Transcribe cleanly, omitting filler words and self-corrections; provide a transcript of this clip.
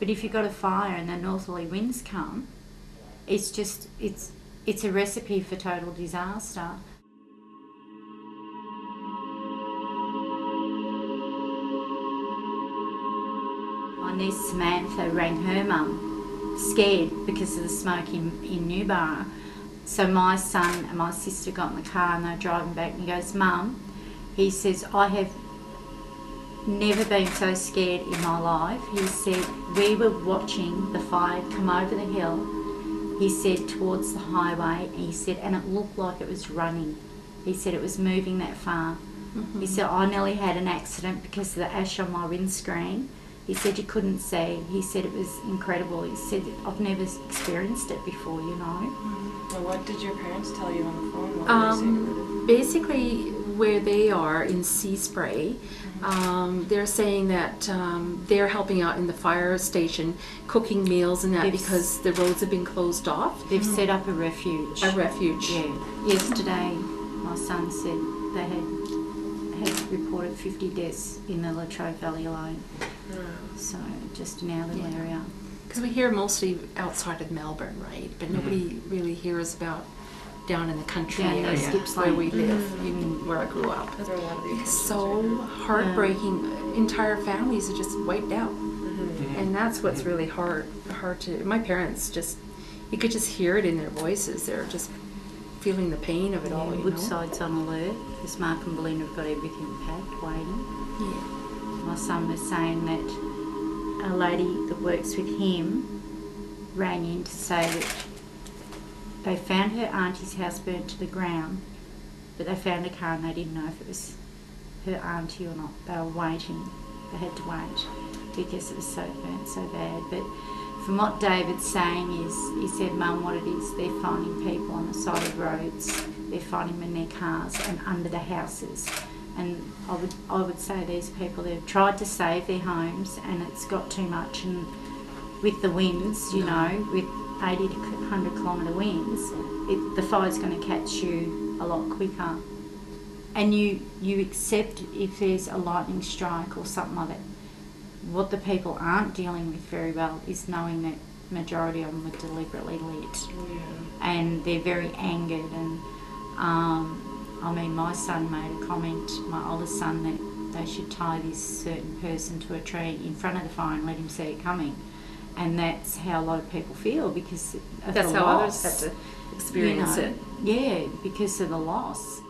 But if you've got a fire and the northerly winds come, it's a recipe for total disaster. My niece Samantha rang her mum, scared because of the smoke in Newborough. So my son and my sister got in the car and they're driving back, and he goes, "Mum," he says, "I have never been so scared in my life." He said, "We were watching the fire come over the hill," he said, "towards the highway." He said, "And it looked like it was running." He said, "It was moving that far." He said, "I nearly had an accident because of the ash on my windscreen." He said, "You couldn't see." He said, "It was incredible." He said, "I've never experienced it before, you know." Well, what did your parents tell you on the phone? What were they saying about it? Basically, where they are in Sea Spray, they're saying that they're helping out in the fire station, cooking meals and that, because the roads have been closed off. They've set up a refuge. A refuge. Yeah. Yesterday, my son said they had reported 50 deaths in the Latrobe Valley alone. So just in our little area. Because we hear mostly outside of Melbourne, right? But nobody really hears about down in the country area where we live, even where I grew up. It's so heartbreaking. Entire families are just wiped out. And that's what's really hard to... My parents just... You could just hear it in their voices. They're just feeling the pain of it all, you Woodside's on alert, because Mark and Belinda have got everything packed, waiting. My son was saying that a lady that works with him rang in to say that they found her auntie's house burnt to the ground, but they found a car and they didn't know if it was her auntie or not. They were waiting. They had to wait because it was so burnt so bad. But from what David's saying is, he said, "Mum, what it is, they're finding people on the side of roads. They're finding them in their cars and under the houses." And I would say these people, they've tried to save their homes and it's got too much, and with the winds, you know, with 80 to 100 kilometre winds, the fire's going to catch you a lot quicker. And you accept if there's a lightning strike or something like that. What the people aren't dealing with very well is knowing that majority of them were deliberately lit. And they're very angered, and I mean, my son made a comment, my oldest son, that they should tie this certain person to a tree in front of the fire and let him see it coming. And that's how a lot of people feel, because of that's the how loss. others have to experience it. Yeah, because of the loss.